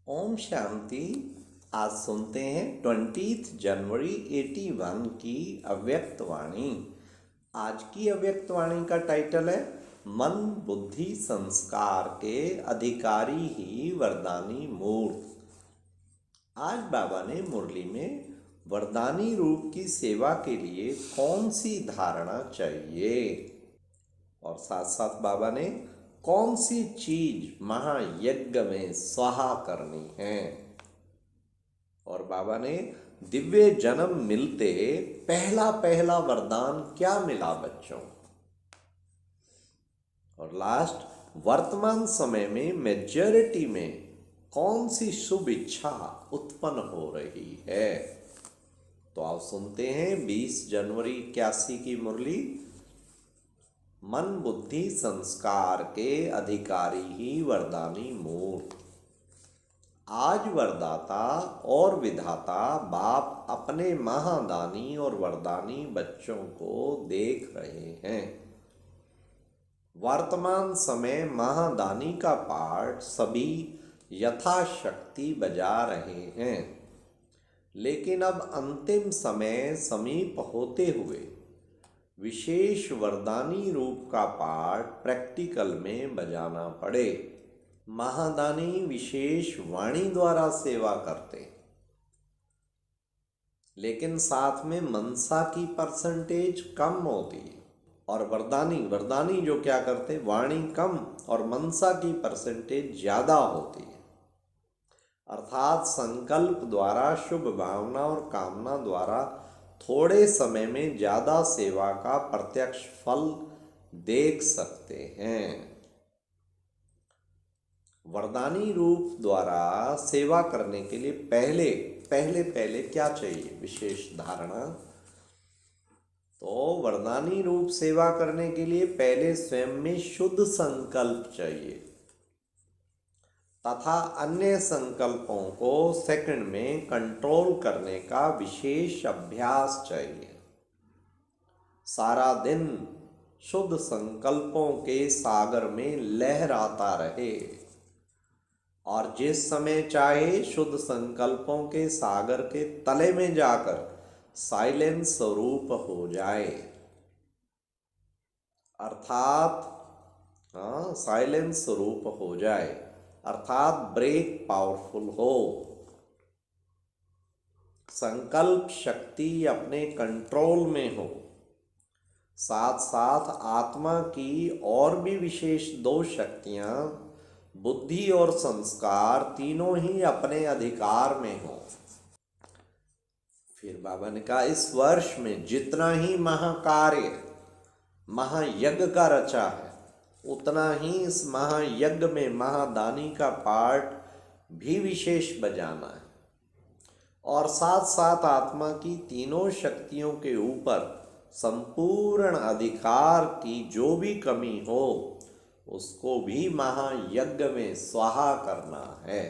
ओम शांति। आज सुनते हैं 20 जनवरी 81 की अव्यक्त वाणी। आज की अव्यक्त वाणी का टाइटल है मन बुद्धि संस्कार के अधिकारी ही वरदानी मूर्त। आज बाबा ने मुरली में वरदानी रूप की सेवा के लिए कौन सी धारणा चाहिए और साथ साथ बाबा ने कौन सी चीज महायज्ञ में स्वाहा करनी है। और बाबा ने दिव्य जन्म मिलते पहला पहला वरदान क्या मिला बच्चों। और लास्ट वर्तमान समय में मेजॉरिटी में कौन सी शुभ इच्छा उत्पन्न हो रही है। तो आप सुनते हैं 20 जनवरी 81 की मुरली। मन बुद्धि संस्कार के अधिकारी ही वरदानी मूर्त। आज वरदाता और विधाता बाप अपने महादानी और वरदानी बच्चों को देख रहे हैं। वर्तमान समय महादानी का पाठ सभी यथाशक्ति बजा रहे हैं, लेकिन अब अंतिम समय समीप होते हुए विशेष वरदानी रूप का पाठ प्रैक्टिकल में बजाना पड़े। महादानी विशेष वाणी द्वारा सेवा करते, लेकिन साथ में मनसा की परसेंटेज कम होती है। और वरदानी जो क्या करते, वाणी कम और मनसा की परसेंटेज ज़्यादा होती है। अर्थात संकल्प द्वारा, शुभ भावना और कामना द्वारा थोड़े समय में ज़्यादा सेवा का प्रत्यक्ष फल देख सकते हैं। वरदानी रूप द्वारा सेवा करने के लिए पहले क्या चाहिए, विशेष धारणा। तो वरदानी रूप सेवा करने के लिए पहले स्वयं में शुद्ध संकल्प चाहिए तथा अन्य संकल्पों को सेकंड में कंट्रोल करने का विशेष अभ्यास चाहिए। सारा दिन शुद्ध संकल्पों के सागर में लहराता रहे और जिस समय चाहे शुद्ध संकल्पों के सागर के तले में जाकर साइलेंस स्वरूप हो जाए। अर्थात साइलेंस स्वरूप हो जाए, अर्थात ब्रेक पावरफुल हो। संकल्प शक्ति अपने कंट्रोल में हो, साथ साथ आत्मा की और भी विशेष दो शक्तियां, बुद्धि और संस्कार, तीनों ही अपने अधिकार में हो। फिर बाबा ने कहा इस वर्ष में जितना ही महाकार्य महायज्ञ का रचा है, उतना ही इस महायज्ञ में महादानी का पार्ट भी विशेष बजाना है। और साथ साथ आत्मा की तीनों शक्तियों के ऊपर संपूर्ण अधिकार की जो भी कमी हो, उसको भी महायज्ञ में स्वाहा करना है।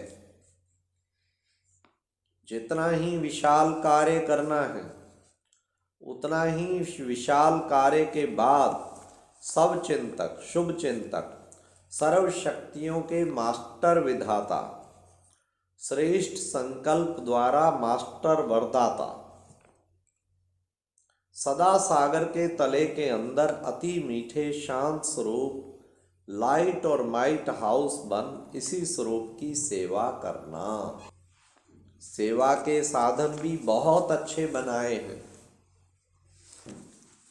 जितना ही विशाल कार्य करना है, उतना ही विशाल कार्य के बाद सब चिंतक, शुभ चिंतक, सर्व शक्तियों के मास्टर विधाता, श्रेष्ठ संकल्प द्वारा मास्टर वरदाता, सदा सागर के तले के अंदर अति मीठे शांत स्वरूप लाइट और माइट हाउस बन इसी स्वरूप की सेवा करना। सेवा के साधन भी बहुत अच्छे बनाए हैं।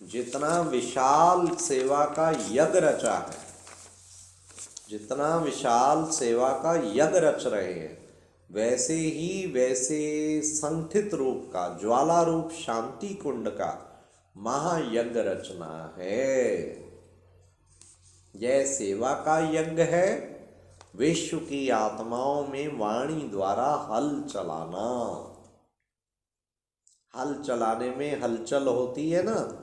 जितना विशाल सेवा का यज्ञ रचा है, जितना विशाल सेवा का यज्ञ रच रहे हैं, वैसे संठित रूप का, ज्वाला रूप शांति कुंड का महायज्ञ रचना है। यह सेवा का यज्ञ है, विश्व की आत्माओं में वाणी द्वारा हल चलाना। हल चलाने में हलचल होती है ना,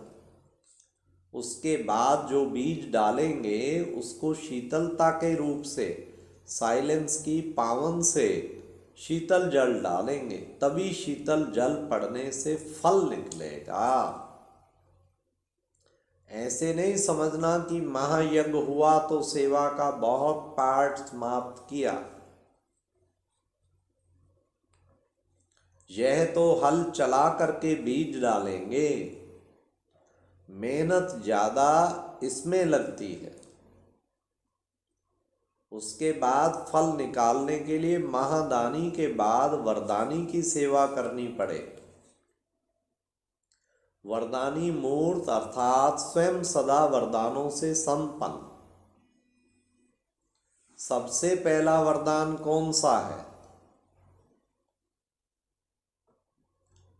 उसके बाद जो बीज डालेंगे उसको शीतलता के रूप से, साइलेंस की पावन से शीतल जल डालेंगे, तभी शीतल जल पड़ने से फल निकलेगा। ऐसे नहीं समझना कि महायज्ञ हुआ तो सेवा का बहुत पार्ट समाप्त किया। यह तो हल चला करके बीज डालेंगे, मेहनत ज़्यादा इसमें लगती है। उसके बाद फल निकालने के लिए महादानी के बाद वरदानी की सेवा करनी पड़े। वरदानी मूर्त अर्थात स्वयं सदा वरदानों से संपन्न। सबसे पहला वरदान कौन सा है?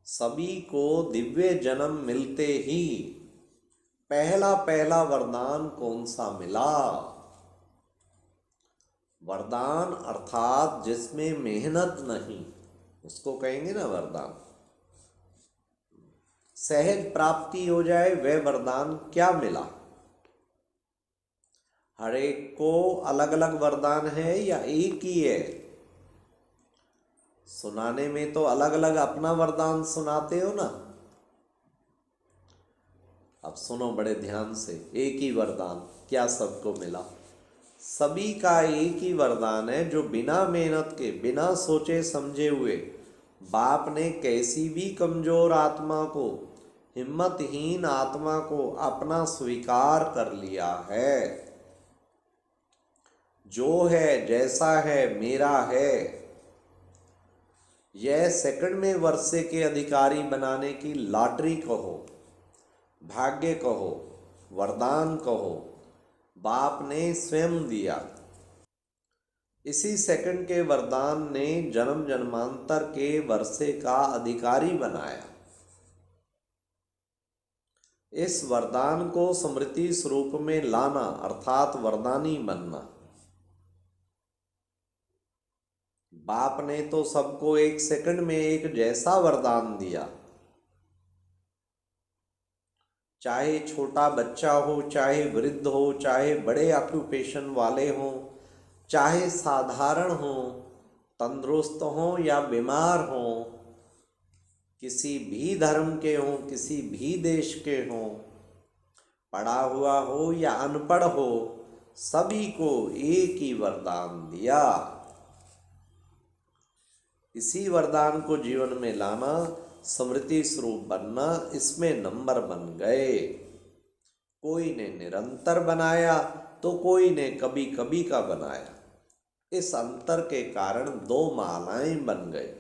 सभी को दिव्य जन्म मिलते ही पहला वरदान कौन सा मिला? वरदान अर्थात जिसमें मेहनत नहीं, उसको कहेंगे ना वरदान। सहज प्राप्ति हो जाए वह वरदान क्या मिला? हर एक को अलग अलग वरदान है या एक ही है? सुनाने में तो अलग अलग अपना वरदान सुनाते हो ना। अब सुनो बड़े ध्यान से, एक ही वरदान क्या सबको मिला? सभी का एक ही वरदान है, जो बिना मेहनत के, बिना सोचे समझे हुए बाप ने कैसी भी कमजोर आत्मा को, हिम्मतहीन आत्मा को अपना स्वीकार कर लिया है। जो है जैसा है मेरा है, यह सेकंड में वर्षे के अधिकारी बनाने की लॉटरी कहो, भाग्य कहो, वरदान कहो, बाप ने स्वयं दिया। इसी सेकंड के वरदान ने जन्म जन्मांतर के वर्षे का अधिकारी बनाया। इस वरदान को स्मृति स्वरूप में लाना अर्थात वरदानी बनना। बाप ने तो सबको एक सेकंड में एक जैसा वरदान दिया। चाहे छोटा बच्चा हो, चाहे वृद्ध हो, चाहे बड़े ऑक्यूपेशन वाले हों, चाहे साधारण हों, तंदुरुस्त हों या बीमार हों, किसी भी धर्म के हों, किसी भी देश के हों, पढ़ा हुआ हो या अनपढ़ हो, सभी को एक ही वरदान दिया। इसी वरदान को जीवन में लाना, स्मृति स्वरूप बनना, इसमें नंबर बन गए। कोई ने निरंतर बनाया तो कोई ने कभी कभी का बनाया। इस अंतर के कारण दो मालाएं बन गए।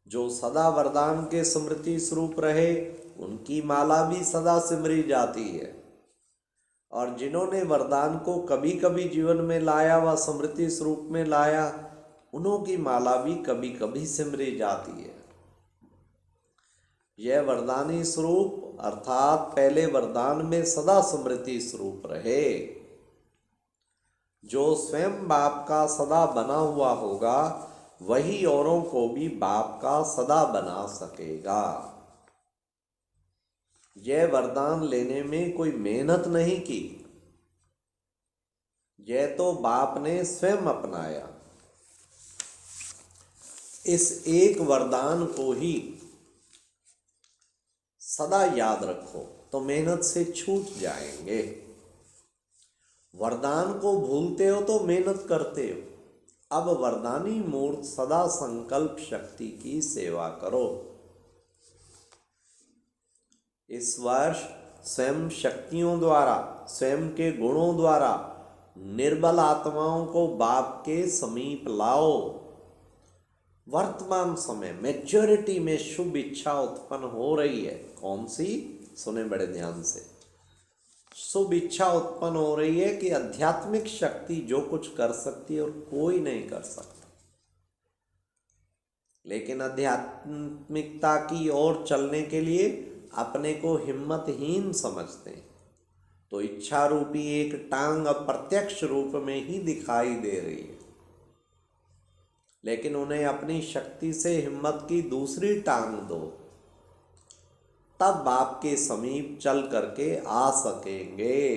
जो सदा वरदान के स्मृति स्वरूप रहे उनकी माला भी सदा सिमरी जाती है, और जिन्होंने वरदान को कभी कभी जीवन में लाया व स्मृति स्वरूप में लाया, उन्हों की माला भी कभी कभी सिमरी जाती है। यह वरदानी स्वरूप अर्थात पहले वरदान में सदा स्मृति स्वरूप रहे। जो स्वयं बाप का सदा बना हुआ होगा वही औरों को भी बाप का सदा बना सकेगा। यह वरदान लेने में कोई मेहनत नहीं की, यह तो बाप ने स्वयं अपनाया। इस एक वरदान को ही सदा याद रखो तो मेहनत से छूट जाएंगे। वरदान को भूलते हो तो मेहनत करते हो। अब वरदानी मूर्त सदा संकल्प शक्ति की सेवा करो। इस वर्ष स्वयं शक्तियों द्वारा, स्वयं के गुणों द्वारा निर्बल आत्माओं को बाप के समीप लाओ। वर्तमान समय मैच्योरिटी में शुभ इच्छा उत्पन्न हो रही है। कौन सी? सुने बड़े ध्यान से। शुभ इच्छा उत्पन्न हो रही है कि आध्यात्मिक शक्ति जो कुछ कर सकती है और कोई नहीं कर सकता। लेकिन आध्यात्मिकता की ओर चलने के लिए अपने को हिम्मतहीन समझते हैं, तो इच्छा रूपी एक टांग अप्रत्यक्ष रूप में ही दिखाई दे रही है। लेकिन उन्हें अपनी शक्ति से हिम्मत की दूसरी टांग दो, तब बाप के समीप चल करके आ सकेंगे।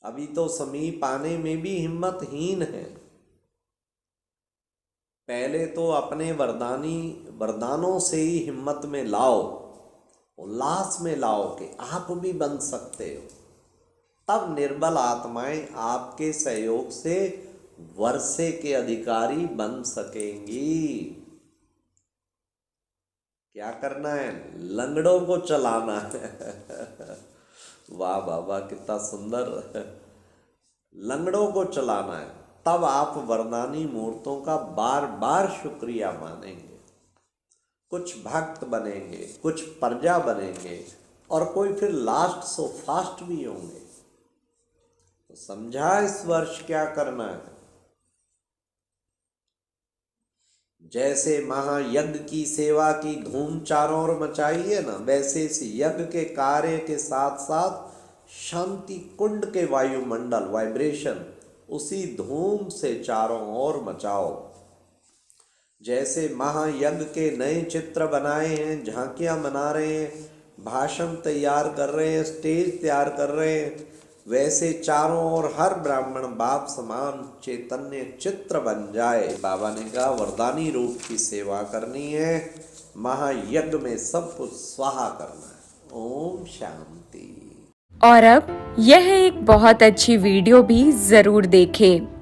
अभी तो समीप आने में भी हिम्मतहीन है। पहले तो अपने वरदानों से ही हिम्मत में लाओ, उल्लास में लाओ कि आप भी बन सकते हो। तब निर्बल आत्माएं आपके सहयोग से वर्षे के अधिकारी बन सकेंगी। क्या करना है? लंगड़ों को चलाना है। वाह बाबा, कितना सुंदर। लंगड़ों को चलाना है, तब आप वरदानी मूर्तों का बार बार शुक्रिया मानेंगे। कुछ भक्त बनेंगे, कुछ प्रजा बनेंगे, और कोई फिर लास्ट सो फास्ट भी होंगे। तो समझा इस वर्ष क्या करना है। जैसे महायज्ञ की सेवा की धूम चारों ओर मचाई है ना, वैसे इस यज्ञ के कार्य के साथ साथ शांति कुंड के वायुमंडल वाइब्रेशन उसी धूम से चारों ओर मचाओ। जैसे महायज्ञ के नए चित्र बनाए हैं, झांकियां बना रहे हैं, भाषण तैयार कर रहे हैं, स्टेज तैयार कर रहे हैं, वैसे चारों ओर हर ब्राह्मण बाप समान चैतन्य चित्र बन जाए। बाबा ने कहा वरदानी रूप की सेवा करनी है, महायज्ञ में सब कुछ स्वाहा करना है। ओम शांति। और अब यह एक बहुत अच्छी वीडियो भी जरूर देखें।